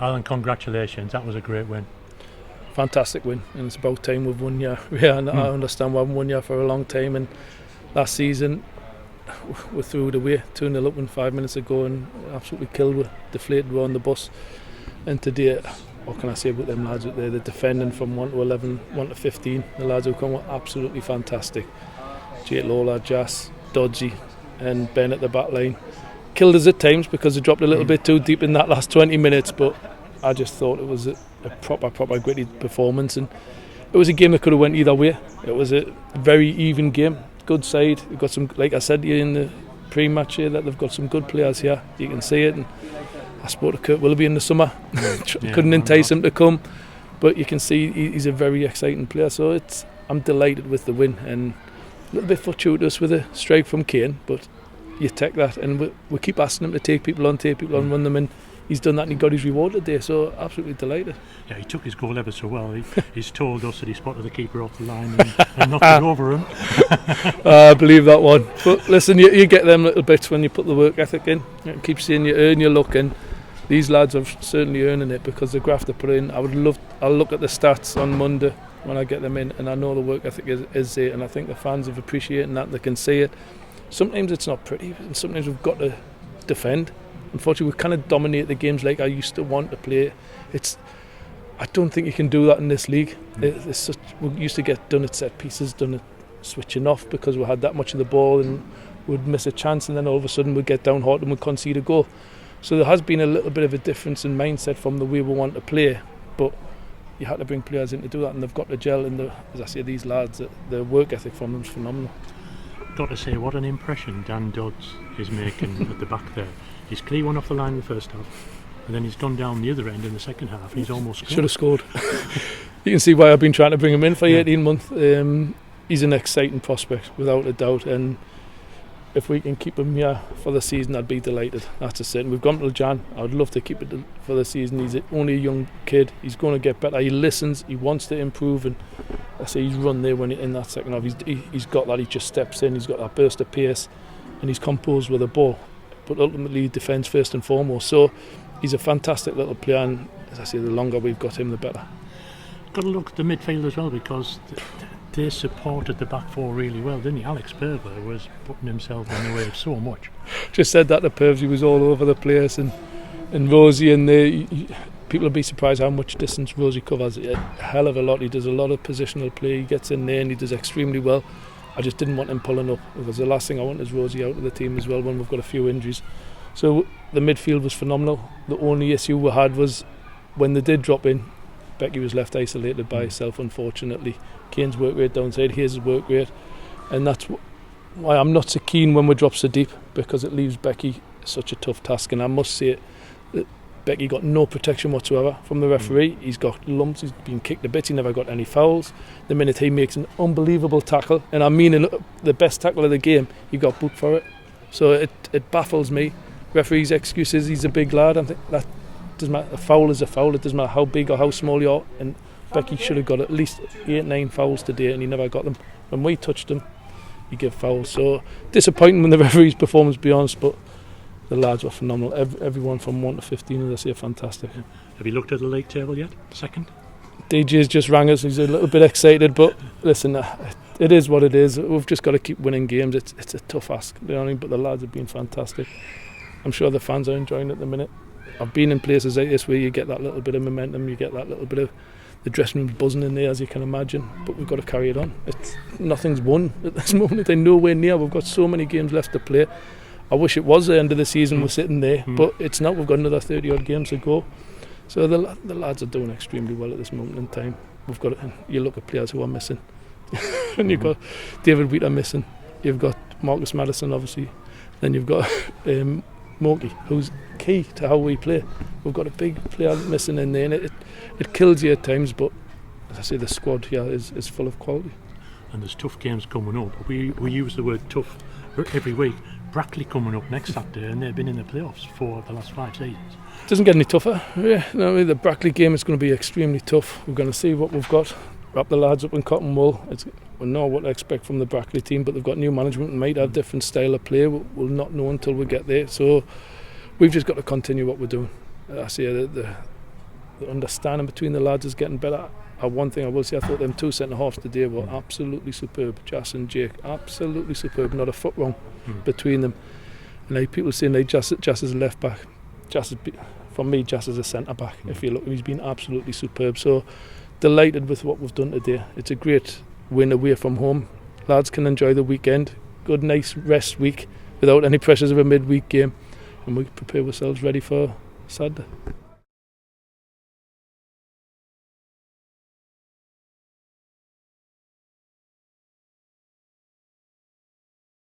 Alan, congratulations. That was a great win. Fantastic win, and it's about time we've won. Yeah, and I understand we haven't won here for a long time. And last season we threw it away 2-0 up in 5 minutes ago and absolutely killed. We deflated. We're on the bus. And today, what can I say about them lads out there? They're defending from 1 to 11, 1 to 15. The lads who come were absolutely fantastic. Jake Lola, Jas, Dodgy, and Ben at the back line. Killed us at times because they dropped a little bit too deep in that last 20 minutes, but I just thought it was a proper gritty performance, and it was a game that could have went either way. It was a very even game, good side. We've got some, like I said to you in the pre-match here, that they've got some good players here. You can see it, and I spoke to Kurt Willoughby in the summer. Couldn't entice him to come, but you can see he's a very exciting player. So I'm delighted with the win, and a little bit fortuitous with a strike from Kane, but you take that, and we keep asking him to take people on, run them in. He's done that and he got his reward today, so absolutely delighted. Yeah, he took his goal ever so well. He's told us that he spotted the keeper off the line and knocked it over him. I believe that one. But listen, you get them little bits when you put the work ethic in. You keep saying you earn your luck, and these lads are certainly earning it because the graft they put in. I'll look at the stats on Monday when I get them in, and I know the work ethic is there, and I think the fans have appreciated that. They can see it. Sometimes it's not pretty, and sometimes we've got to defend. Unfortunately, we kind of dominate the games like I used to want to play. I don't think you can do that in this league. We used to get done at set pieces, done at switching off because we had that much of the ball and we'd miss a chance, and then all of a sudden we'd get down hard and we'd concede a goal. So there has been a little bit of a difference in mindset from the way we want to play, but you had to bring players in to do that, and they've got to gel. And as I say, these lads, the work ethic from them is phenomenal. Got to say, what an impression Dan Dodds is making at the back there. He's clear one off the line in the first half, and then he's gone down the other end in the second half, and he's almost scored. Should have scored. You can see why I've been trying to bring him in for 18 months. He's an exciting prospect, without a doubt, and if we can keep him here for the season, I'd be delighted. That's a certain. We've gone till Jan. I'd love to keep it for the season. He's only a young kid. He's going to get better. He listens. He wants to improve, and I say he's run there when in that second half. He's got that. He just steps in. He's got that burst of pace, and he's composed with the ball. But ultimately, defence first and foremost. So he's a fantastic little player, and as I say, the longer we've got him, the better. Got to look at the midfield as well, because they supported the back four really well, didn't he? Alex Perver was putting himself in the way of so much. Just said that to Pervs, he was all over the place, and Rosie and people will be surprised how much distance Rosie covers. A hell of a lot. He does a lot of positional play. He gets in there and he does extremely well. I just didn't want him pulling up, because the last thing I want is Rosie out of the team as well when we've got a few injuries. So the midfield was phenomenal. The only issue we had was when they did drop in, Becky was left isolated by herself, unfortunately. Kane's work rate downside, his work rate, and that's why I'm not so keen when we drop so deep, because it leaves Becky such a tough task. And I must say that Becky got no protection whatsoever from the referee. He's got lumps, he's been kicked a bit, he never got any fouls. The minute he makes an unbelievable tackle, and I mean the best tackle of the game, he got booked for it. So it baffles me. Referee's excuses, he's a big lad. I think that doesn't matter. A foul is a foul. It doesn't matter how big or how small you are. And Becky should have got at least 8-9 fouls today, and he never got them. When we touched him, he gave fouls. So disappointing when the referee's performance, to be honest, but the lads were phenomenal. Everyone from 1 to 15, as I say, fantastic. Have you looked at the league table yet? Second? DJ's just rang us. He's a little bit excited, but listen, it is what it is. We've just got to keep winning games. It's a tough ask, you know what I mean? But the lads have been fantastic. I'm sure the fans are enjoying it at the minute. I've been in places like this where you get that little bit of momentum, you get that little bit of the dressing room buzzing in there, as you can imagine, but we've got to carry it on. Nothing's won at this moment. They're nowhere near. We've got so many games left to play. I wish it was the end of the season, we're sitting there, but it's not. We've got another 30 odd games to go. So the lads are doing extremely well at this moment in time. We've got, you look at players who are missing, and you've got David Wheater missing, you've got Marcus Maddison obviously, then you've got Moki, who's key to how we play. We've got a big player missing in there, and it kills you at times, but as I say, the squad here is full of quality. And there's tough games coming up. We use the word tough every week. Brackley coming up next Saturday, and they've been in the playoffs for the last 5 seasons. It doesn't get any tougher. Yeah, no, I mean, the Brackley game is going to be extremely tough. We're going to see what we've got. Wrap the lads up in cotton wool. We know what to expect from the Brackley team, but they've got new management and might have different style of play. We'll not know until we get there. So we've just got to continue what we're doing. I say the the understanding between the lads is getting better. One thing I will say, I thought them two centre-halves today were absolutely superb. Jas and Jake, absolutely superb. Not a foot wrong between them. And like people saying like Jas is a left back. For me, Jas is a centre back. If you look, he's been absolutely superb. So delighted with what we've done today. It's a great win away from home. Lads can enjoy the weekend. Good, nice rest week without any pressures of a midweek game, and we prepare ourselves ready for Saturday.